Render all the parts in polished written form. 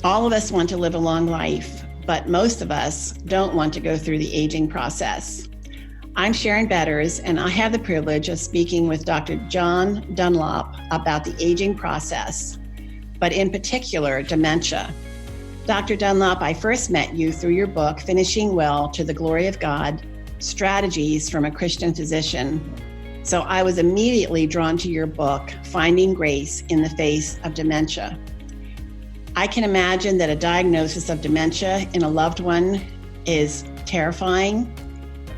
All of us want to live a long life, but most of us don't want to go through the aging process. I'm Sharon Betters, and I have the privilege of speaking with Dr. John Dunlop about the aging process, but in particular, dementia. Dr. Dunlop, I first met you through your book, Finishing Well to the Glory of God, Strategies from a Christian Physician. So I was immediately drawn to your book, Finding Grace in the Face of Dementia. I can imagine that a diagnosis of dementia in a loved one is terrifying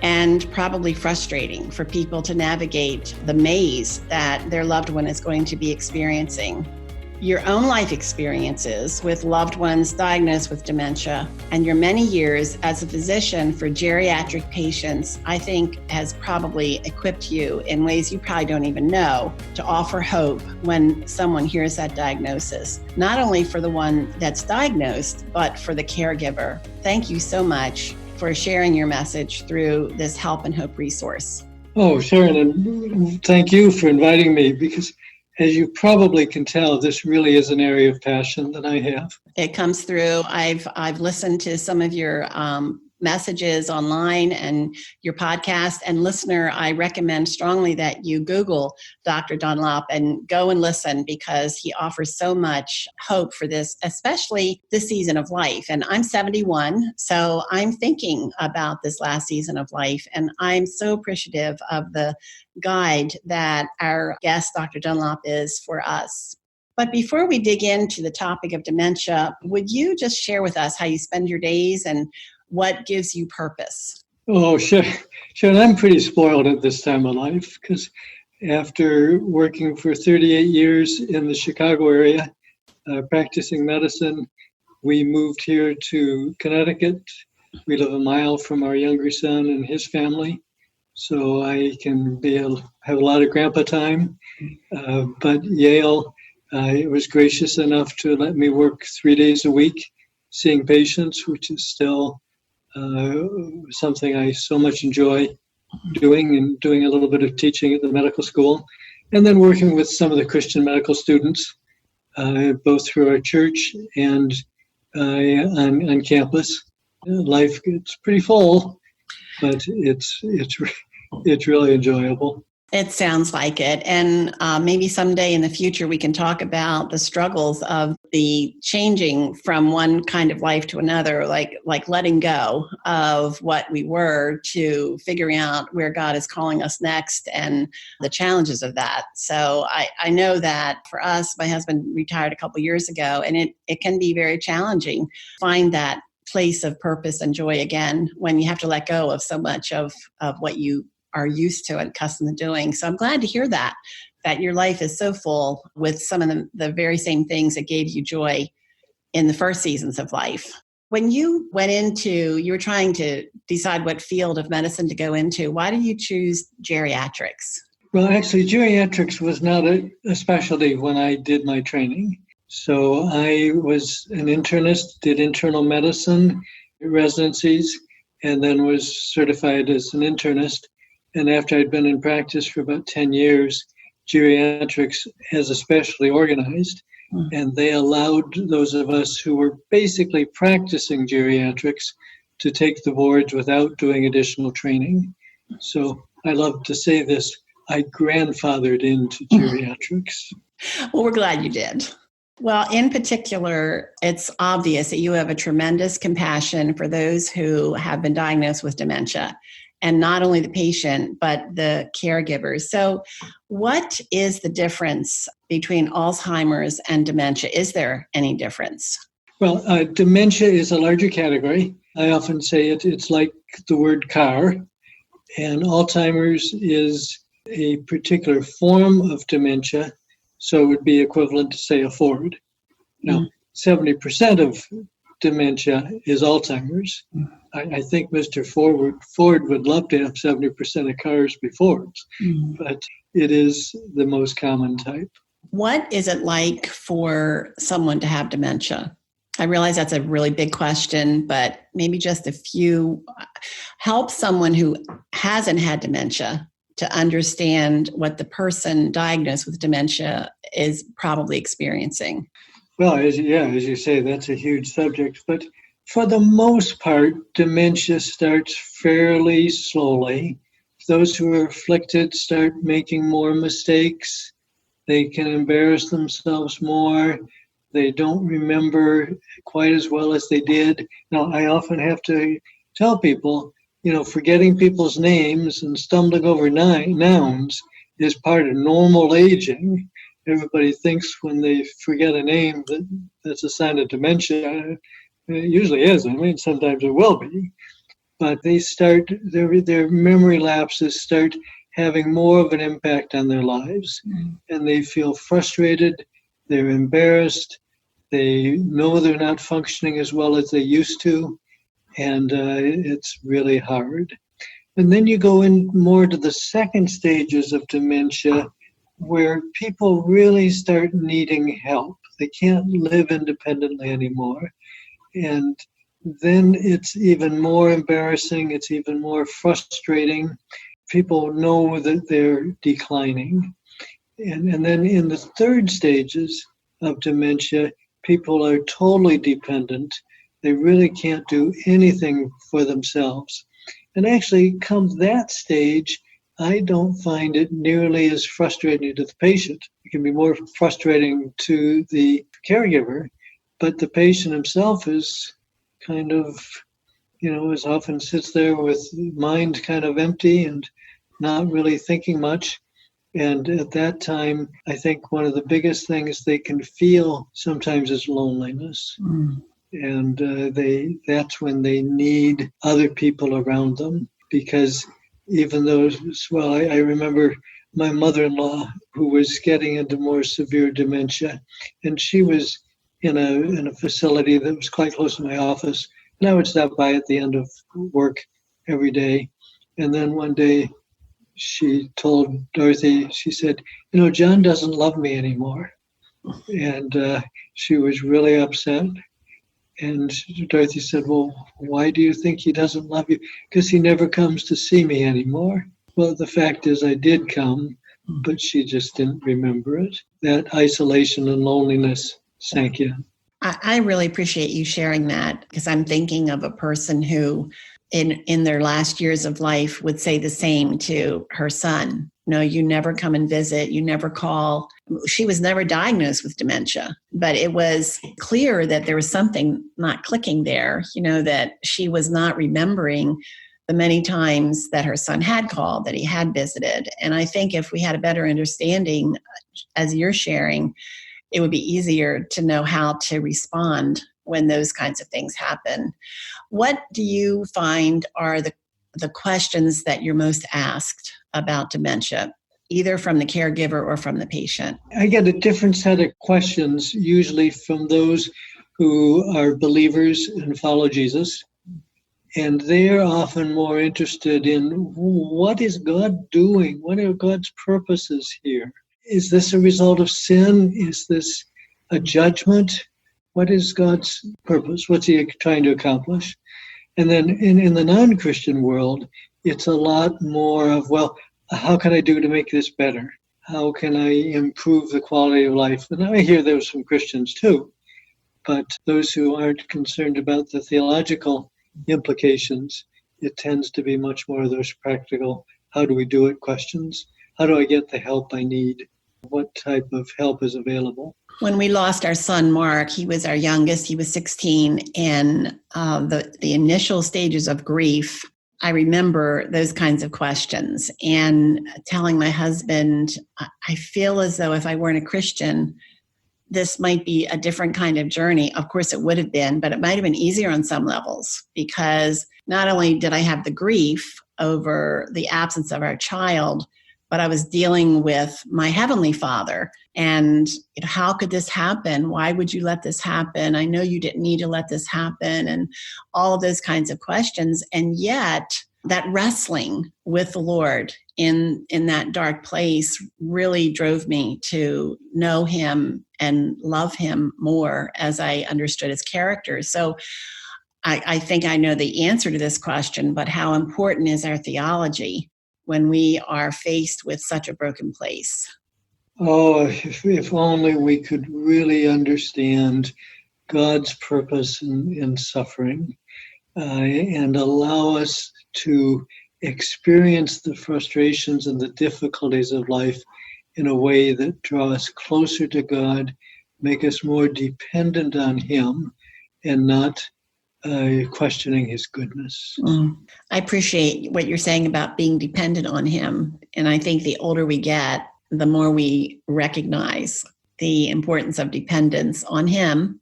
and probably frustrating for people to navigate the maze that their loved one is going to be experiencing. Your own life experiences with loved ones diagnosed with dementia and your many years as a physician for geriatric patients, I think has probably equipped you in ways you probably don't even know to offer hope when someone hears that diagnosis, not only for the one that's diagnosed, but for the caregiver. Thank you so much for sharing your message through this Help and Hope resource. Oh, Sharon, and thank you for inviting me, because as you probably can tell, this really is an area of passion that I have. It comes through. I've listened to some of your messages online and your podcast. And listener, I recommend strongly that you Google Dr. Dunlop and go and listen, because he offers so much hope for this, especially this season of life. And I'm 71, so I'm thinking about this last season of life. And I'm so appreciative of the guide that our guest, Dr. Dunlop, is for us. But before we dig into the topic of dementia, would you just share with us how you spend your days and what gives you purpose? Oh, sure. I'm pretty spoiled at this time of life, because after working for 38 years in the Chicago area, practicing medicine, we moved here to Connecticut. We live a mile from our younger son and his family, so I can have a lot of grandpa time. But Yale was gracious enough to let me work 3 days a week seeing patients, which is still something I so much enjoy doing, and doing a little bit of teaching at the medical school, and then working with some of the Christian medical students, both through our church and on campus. Life gets pretty full, but it's really enjoyable. It sounds like it. And maybe someday in the future, we can talk about the struggles of the changing from one kind of life to another, like letting go of what we were to figuring out where God is calling us next and the challenges of that. So I know that for us, my husband retired a couple years ago, and it can be very challenging to find that place of purpose and joy again when you have to let go of so much of what you are used to and accustomed to doing. So I'm glad to hear that your life is so full with some of the very same things that gave you joy in the first seasons of life. When you were trying to decide what field of medicine to go into, why did you choose geriatrics? Well, actually, geriatrics was not a specialty when I did my training. So I was an internist, did internal medicine residencies, and then was certified as an internist. And after I'd been in practice for about 10 years, geriatrics has a specialty organized, and they allowed those of us who were basically practicing geriatrics to take the boards without doing additional training. So I love to say this, I grandfathered into geriatrics. Well, we're glad you did. Well, in particular, it's obvious that you have a tremendous compassion for those who have been diagnosed with dementia, and not only the patient, but the caregivers. So what is the difference between Alzheimer's and dementia? Is there any difference? Well, dementia is a larger category. I often say it's like the word car, and Alzheimer's is a particular form of dementia, so it would be equivalent to, say, a Ford. Now, 70% of dementia is Alzheimer's. I think Mr. Ford would love to have 70% of cars be Fords, but it is the most common type. What is it like for someone to have dementia? I realize that's a really big question, but maybe just a few. Help someone who hasn't had dementia to understand what the person diagnosed with dementia is probably experiencing. Well, as you say, that's a huge subject. But for the most part, dementia starts fairly slowly. Those who are afflicted start making more mistakes. They can embarrass themselves more. They don't remember quite as well as they did. Now, I often have to tell people, forgetting people's names and stumbling over nouns is part of normal aging. Everybody thinks when they forget a name that that's a sign of dementia. It usually is. I mean, sometimes it will be. But they start, their memory lapses start having more of an impact on their lives. And they feel frustrated, they're embarrassed, they know they're not functioning as well as they used to, and it's really hard. And then you go in more to the second stages of dementia, where people really start needing help. They can't live independently anymore. And then it's even more embarrassing, it's even more frustrating. People know that they're declining. And then in the third stages of dementia, people are totally dependent. They really can't do anything for themselves. And actually, come that stage, I don't find it nearly as frustrating to the patient. It can be more frustrating to the caregiver, but the patient himself is kind of, as often sits there with mind kind of empty and not really thinking much. And at that time, I think one of the biggest things they can feel sometimes is loneliness. And that's when they need other people around them, because even though, well, I remember my mother-in-law who was getting into more severe dementia, and she was in a facility that was quite close to my office, and I would stop by at the end of work every day. And then one day she told Dorothy, she said, John doesn't love me anymore. And she was really upset. And Dorothy said, well, why do you think he doesn't love you? Because he never comes to see me anymore. Well, the fact is I did come, but she just didn't remember it. That isolation and loneliness sank in. I really appreciate you sharing that, because I'm thinking of a person who in their last years of life would say the same to her son. No, you never come and visit, you never call. She was never diagnosed with dementia, but it was clear that there was something not clicking there, that she was not remembering the many times that her son had called, that he had visited. And I think if we had a better understanding, as you're sharing, it would be easier to know how to respond when those kinds of things happen. What do you find are the questions that you're most asked about dementia, either from the caregiver or from the patient? I get a different set of questions, usually from those who are believers and follow Jesus. And they're often more interested in, what is God doing? What are God's purposes here? Is this a result of sin? Is this a judgment? What is God's purpose? What's he trying to accomplish? And then in the non-Christian world, it's a lot more of, well, how can I do to make this better? How can I improve the quality of life? And I hear those from Christians too. But those who aren't concerned about the theological implications, it tends to be much more of those practical, how do we do it questions? How do I get the help I need? What type of help is available? When we lost our son, Mark, he was our youngest. He was 16. And the initial stages of grief, I remember those kinds of questions and telling my husband, I feel as though if I weren't a Christian, this might be a different kind of journey. Of course, it would have been, but it might have been easier on some levels, because not only did I have the grief over the absence of our child, but I was dealing with my Heavenly Father. And how could this happen? Why would you let this happen? I know you didn't need to let this happen, and all of those kinds of questions. And yet that wrestling with the Lord in that dark place really drove me to know him and love him more as I understood his character. So I think I know the answer to this question, but how important is our theology when we are faced with such a broken place? Oh, if only we could really understand God's purpose in suffering, and allow us to experience the frustrations and the difficulties of life in a way that draw us closer to God, make us more dependent on Him, and not questioning His goodness. I appreciate what you're saying about being dependent on Him. And I think the older we get, the more we recognize the importance of dependence on Him,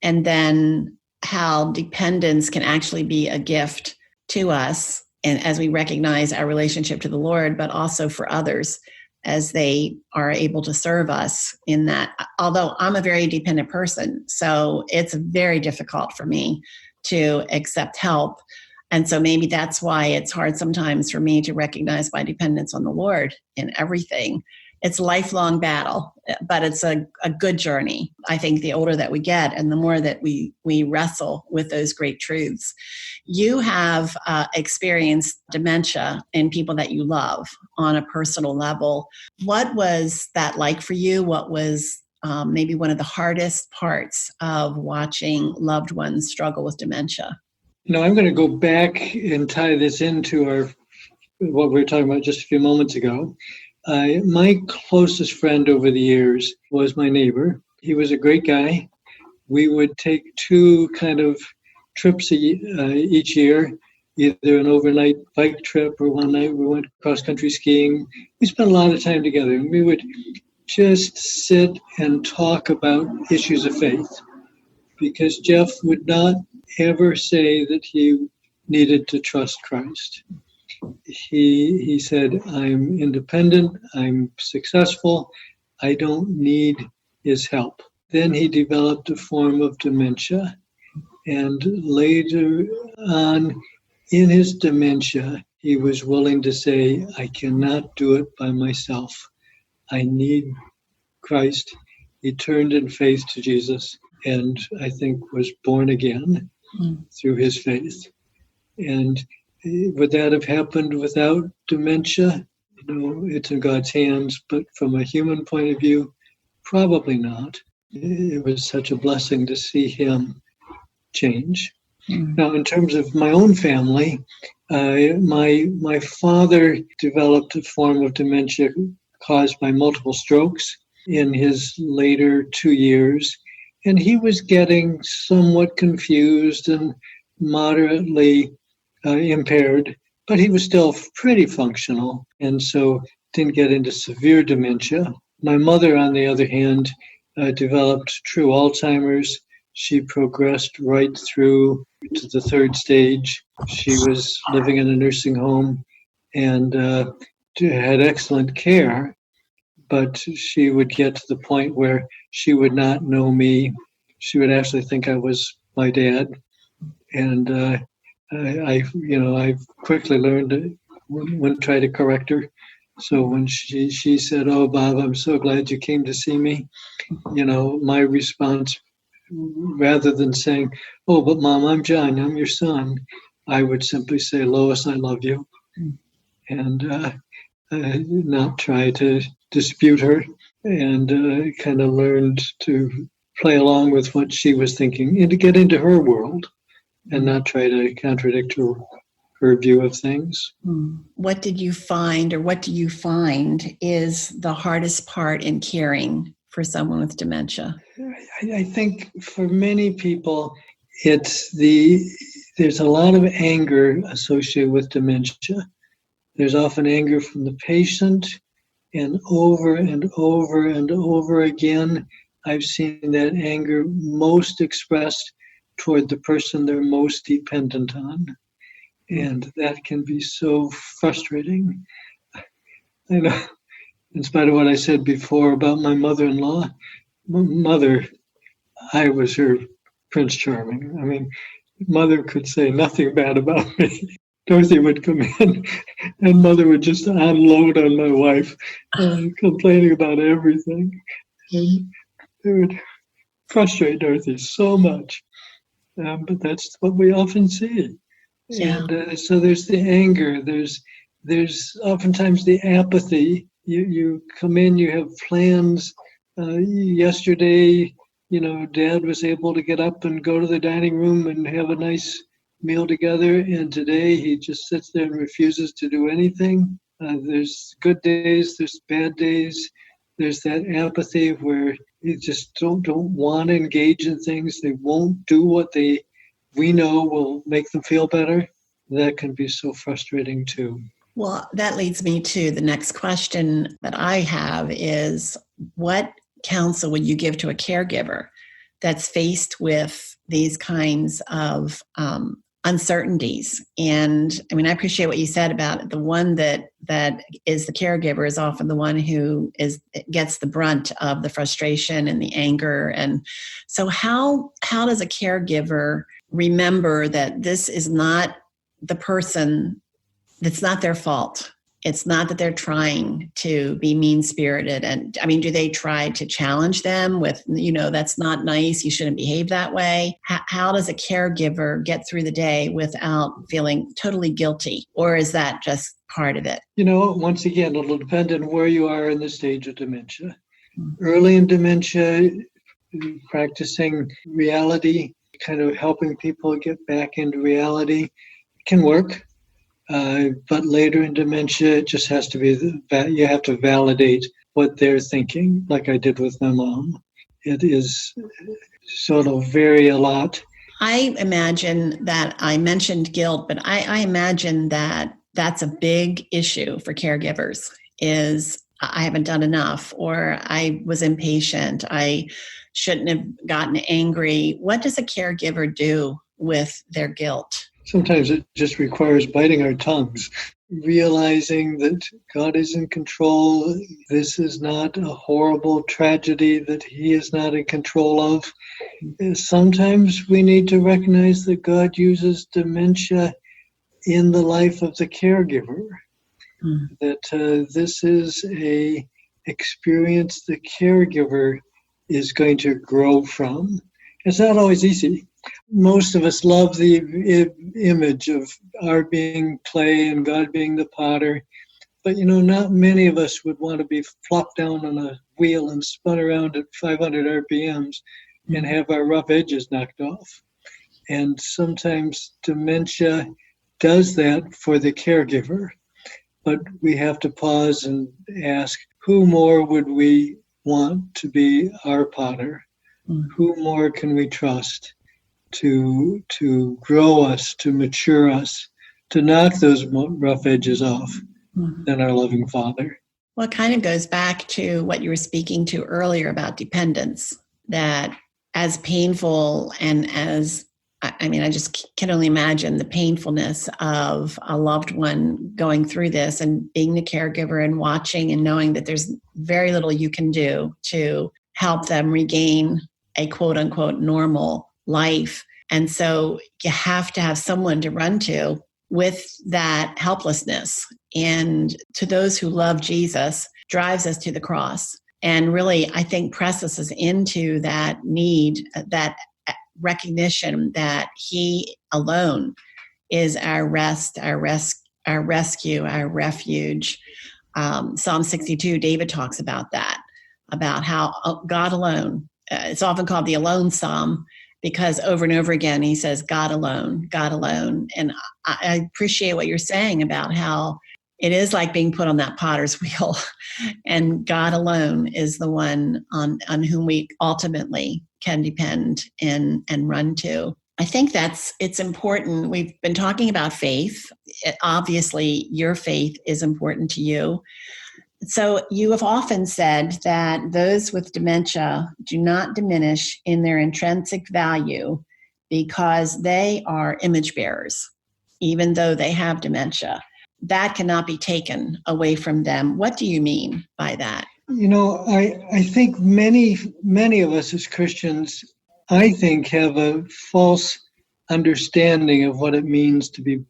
and then how dependence can actually be a gift to us. And as we recognize our relationship to the Lord, but also for others as they are able to serve us in that. Although I'm a very dependent person, so it's very difficult for me to accept help. And so maybe that's why it's hard sometimes for me to recognize my dependence on the Lord in everything. It's a lifelong battle, but it's a good journey. I think the older that we get and the more that we wrestle with those great truths. You have experienced dementia in people that you love on a personal level. What was that like for you? What was maybe one of the hardest parts of watching loved ones struggle with dementia? I'm going to go back and tie this into what we were talking about just a few moments ago. My closest friend over the years was my neighbor. He was a great guy. We would take 2 kind of trips each year, either an overnight bike trip or one night we went cross-country skiing. We spent a lot of time together, and we would just sit and talk about issues of faith, because Jeff would not ever say that he needed to trust Christ. He said, I'm independent, I'm successful, I don't need his help. Then he developed a form of dementia. And later on in his dementia, he was willing to say, I cannot do it by myself. I need Christ. He turned in faith to Jesus and I think was born again through his faith. And would that have happened without dementia? It's in God's hands, but from a human point of view, probably not. It was such a blessing to see him change. Now, in terms of my own family, my father developed a form of dementia caused by multiple strokes in his later 2 years, and he was getting somewhat confused and moderately impaired, but he was still pretty functional, and so didn't get into severe dementia. My mother, on the other hand, developed true Alzheimer's. She progressed right through to the 3rd stage. She was living in a nursing home and had excellent care, but she would get to the point where she would not know me. She would actually think I was my dad. And I quickly learned to wouldn't try to correct her. So when she said, "Oh, Bob, I'm so glad you came to see me," my response, rather than saying, "Oh, but Mom, I'm John, I'm your son," I would simply say, "Lois, I love you," and not try to dispute her, and kind of learned to play along with what she was thinking and to get into her world and not try to contradict her view of things. What did you find, or what do you find is the hardest part in caring for someone with dementia? I think for many people, there's a lot of anger associated with dementia. There's often anger from the patient, and over and over and over again, I've seen that anger most expressed toward the person they're most dependent on. And that can be so frustrating. In spite of what I said before about my mother-in-law, I was her Prince Charming. I mean, Mother could say nothing bad about me. Dorothy would come in and Mother would just unload on my wife, complaining about everything. And it would frustrate Dorothy so much. But that's what we often see. Yeah. And so there's the anger, there's oftentimes the apathy. You come in, you have plans. Yesterday, Dad was able to get up and go to the dining room and have a nice meal together. And today he just sits there and refuses to do anything. There's good days, there's bad days. There's that apathy where you just don't want to engage in things. They won't do what we know will make them feel better. That can be so frustrating too. Well, that leads me to the next question that I have is, what counsel would you give to a caregiver that's faced with these kinds of uncertainties? And I mean, I appreciate what you said about it. The one that is the caregiver is often the one who gets the brunt of the frustration and the anger. And so how does a caregiver remember that this is not the person, it's not their fault? It's not that they're trying to be mean-spirited. And I mean, do they try to challenge them with, that's not nice, you shouldn't behave that way? How does a caregiver get through the day without feeling totally guilty? Or is that just part of it? Once again, it'll depend on where you are in the stage of dementia. Early in dementia, practicing reality, kind of helping people get back into reality can work. But later in dementia, it just has to be you have to validate what they're thinking, like I did with my mom. It is sort of vary a lot. I imagine that I mentioned guilt, but I imagine that that's a big issue for caregivers is I haven't done enough, or I was impatient, I shouldn't have gotten angry. What does a caregiver do with their guilt? Sometimes it just requires biting our tongues, realizing that God is in control. This is not a horrible tragedy that He is not in control of. Sometimes we need to recognize that God uses dementia in the life of the caregiver, that this is a experience the caregiver is going to grow from. It's not always easy. Most of us love the image of our being clay and God being the potter. But, not many of us would want to be flopped down on a wheel and spun around at 500 RPMs and have our rough edges knocked off. And sometimes dementia does that for the caregiver. But we have to pause and ask, who more would we want to be our potter? Who more can we trust to grow us, to mature us, to knock those rough edges off than our loving Father? Well, it kind of goes back to what you were speaking to earlier about dependence, that as painful and I just can only imagine the painfulness of a loved one going through this and being the caregiver and watching and knowing that there's very little you can do to help them regain a quote unquote normal life. And so you have to have someone to run to with that helplessness. And to those who love Jesus, drives us to the cross and really, I think, presses us into that need, that recognition that He alone is our rest, our rescue, our refuge. Psalm 62, David talks about that, about how God alone, it's often called the alone psalm because over and over again he says, God alone, God alone. And I appreciate what you're saying about how it is like being put on that potter's wheel and God alone is the one on whom we ultimately can depend and run to. I think it's important. We've been talking about faith. Obviously, your faith is important to you. So you have often said that those with dementia do not diminish in their intrinsic value because they are image bearers, even though they have dementia. That cannot be taken away from them. What do you mean by that? I think many of us as Christians, I think, have a false understanding of what it means to be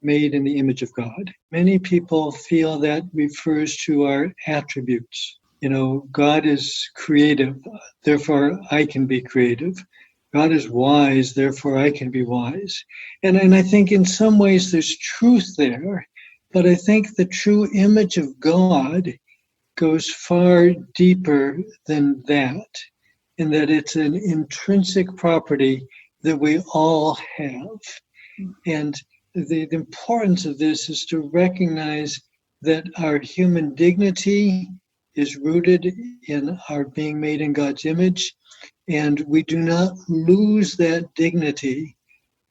made in the image of God. Many people feel that refers to our attributes. God is creative, therefore I can be creative. God is wise, therefore I can be wise. And I think in some ways there's truth there, but I think the true image of God goes far deeper than that, in that it's an intrinsic property that we all have. And the importance of this is to recognize that our human dignity is rooted in our being made in God's image, and we do not lose that dignity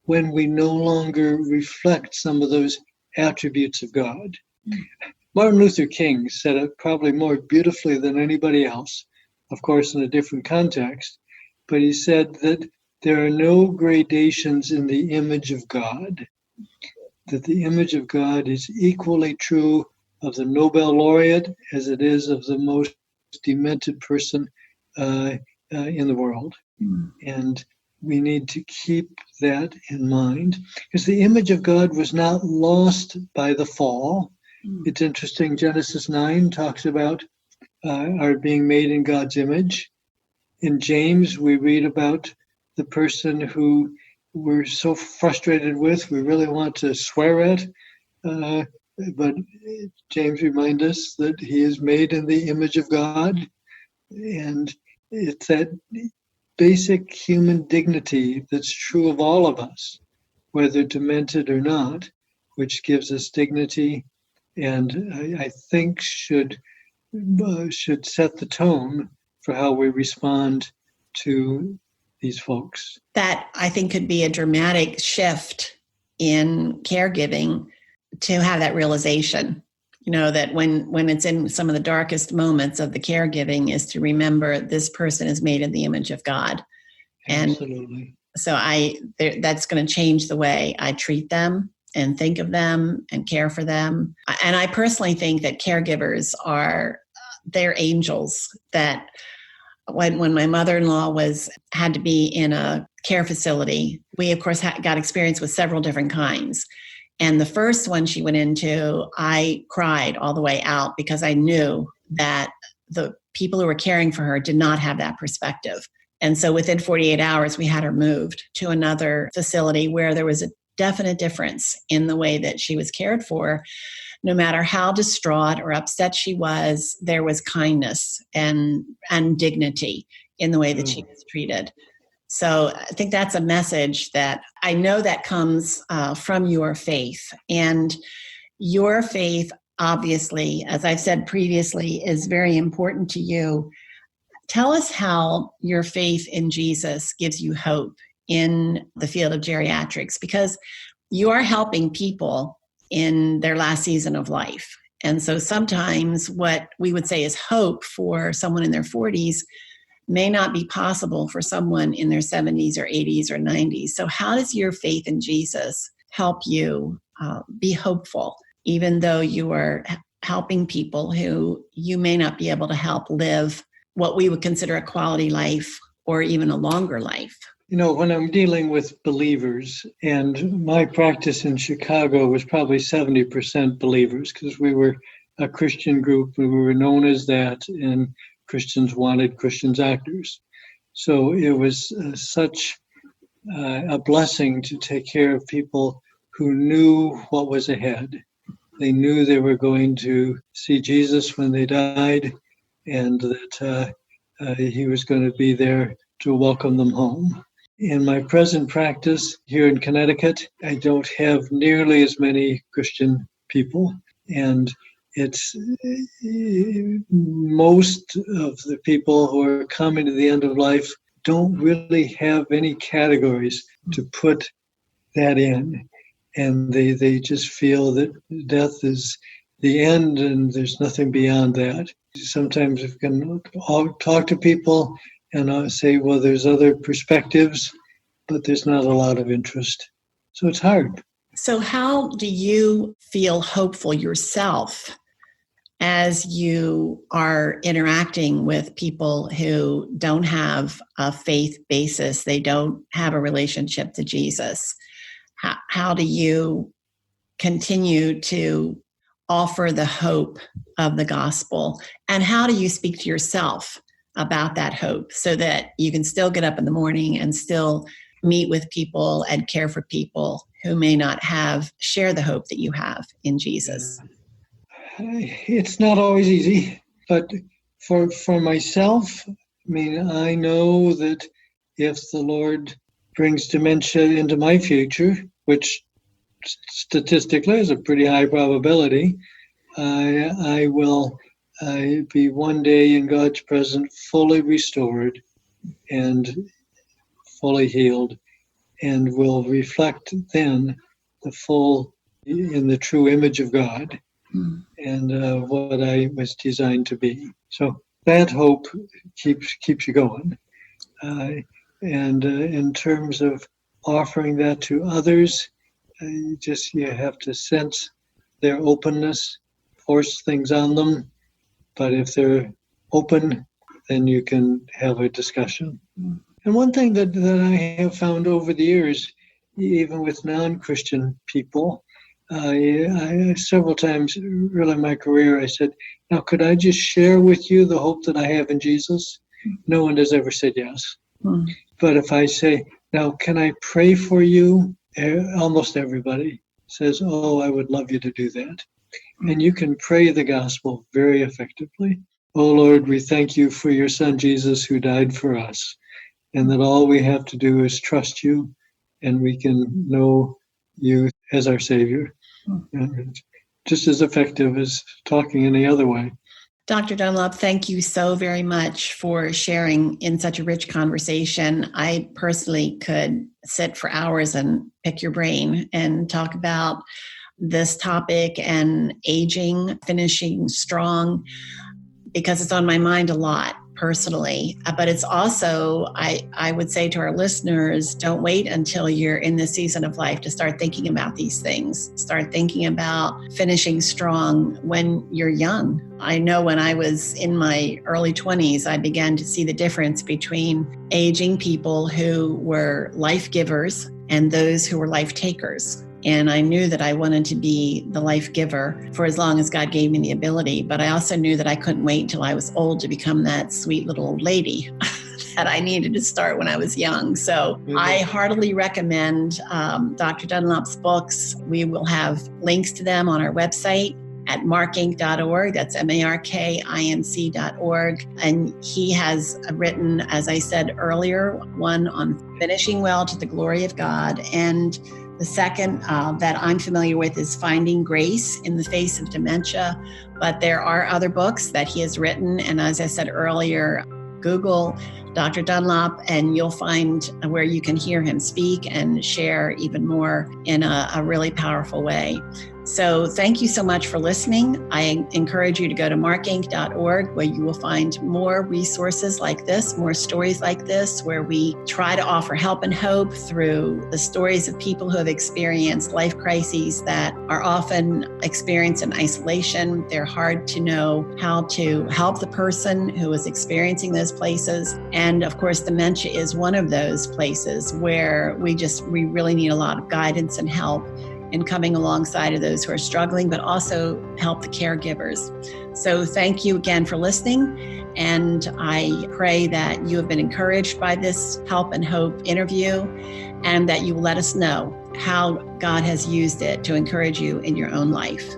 when we no longer reflect some of those attributes of God. Martin Luther King said it probably more beautifully than anybody else, of course in a different context, but he said that there are no gradations in the image of God, that the image of God is equally true of the Nobel laureate as it is of the most demented person in the world. And we need to keep that in mind, because the image of God was not lost by the fall. It's interesting, Genesis 9 talks about our being made in God's image. In James, we read about the person who we're so frustrated with, we really want to swear at, but James reminds us that he is made in the image of God, and it's that basic human dignity that's true of all of us, whether demented or not, which gives us dignity, and I think should set the tone for how we respond to these folks. That, I think, could be a dramatic shift in caregiving, to have that realization, that when it's in some of the darkest moments of the caregiving, is to remember this person is made in the image of God. Absolutely. And so that's going to change the way I treat them and think of them and care for them. And I personally think that caregivers they're angels. That when my mother-in-law had to be in a care facility, we of course got experience with several different kinds. And the first one she went into, I cried all the way out, because I knew that the people who were caring for her did not have that perspective. And so within 48 hours, we had her moved to another facility where there was a definite difference in the way that she was cared for. No matter how distraught or upset she was, there was kindness and dignity in the way that she was treated. So I think that's a message that I know that comes from your faith. And your faith, obviously, as I've said previously, is very important to you. Tell us how your faith in Jesus gives you hope in the field of geriatrics, because you are helping people in their last season of life. And so sometimes what we would say is hope for someone in their 40s may not be possible for someone in their 70s or 80s or 90s. So how does your faith in Jesus help you be hopeful, even though you are helping people who you may not be able to help live what we would consider a quality life or even a longer life? When I'm dealing with believers, and my practice in Chicago was probably 70% believers, because we were a Christian group, and we were known as that, and Christians wanted Christians actors. So it was such a blessing to take care of people who knew what was ahead. They knew they were going to see Jesus when they died, and that he was going to be there to welcome them home. In my present practice here in Connecticut, I don't have nearly as many Christian people, and it's most of the people who are coming to the end of life don't really have any categories to put that in, and they just feel that death is the end and there's nothing beyond that. Sometimes we can talk to people and I say, well, there's other perspectives, but there's not a lot of interest. So it's hard. So how do you feel hopeful yourself as you are interacting with people who don't have a faith basis? They don't have a relationship to Jesus. How do you continue to offer the hope of the gospel? And how do you speak to yourself about that hope so that you can still get up in the morning and still meet with people and care for people who may not share the hope that you have in Jesus? It's not always easy. But for myself, I mean, I know that if the Lord brings dementia into my future, which statistically is a pretty high probability, I will be one day in God's presence, fully restored and fully healed, and will reflect then in the true image of God and what I was designed to be. So that hope keeps you going. And in terms of offering that to others, you have to sense their openness, force things on them. But if they're open, then you can have a discussion. And one thing that I have found over the years, even with non-Christian people, I several times early in my career, I said, now could I just share with you the hope that I have in Jesus? No one has ever said yes. But if I say, now can I pray for you? Almost everybody says, oh, I would love you to do that. And you can pray the gospel very effectively. Oh Lord, we thank you for your son Jesus who died for us, and that all we have to do is trust you, and we can know you as our Savior. And it's just as effective as talking any other way. Dr. Dunlop, thank you so very much for sharing in such a rich conversation. I personally could sit for hours and pick your brain and talk about this topic and aging, finishing strong, because it's on my mind a lot personally. But it's also, I would say to our listeners, don't wait until you're in this season of life to start thinking about these things. Start thinking about finishing strong when you're young. I know when I was in my early 20s, I began to see the difference between aging people who were life givers and those who were life takers. And I knew that I wanted to be the life giver for as long as God gave me the ability. But I also knew that I couldn't wait until I was old to become that sweet little old lady that I needed to start when I was young. So I heartily recommend Dr. Dunlop's books. We will have links to them on our website at markinc.org. That's markinc.org. And he has written, as I said earlier, one on finishing well to the glory of God. And the second that I'm familiar with is Finding Grace in the Face of Dementia. But there are other books that he has written. And as I said earlier, Google Dr. Dunlop and you'll find where you can hear him speak and share even more in a really powerful way. So thank you so much for listening. I encourage you to go to markinc.org, where you will find more resources like this, more stories like this, where we try to offer help and hope through the stories of people who have experienced life crises that are often experienced in isolation. They're hard to know how to help the person who is experiencing those places. And of course, dementia is one of those places where we really need a lot of guidance and help in coming alongside of those who are struggling, but also help the caregivers. So thank you again for listening. And I pray that you have been encouraged by this Help and Hope interview, and that you will let us know how God has used it to encourage you in your own life.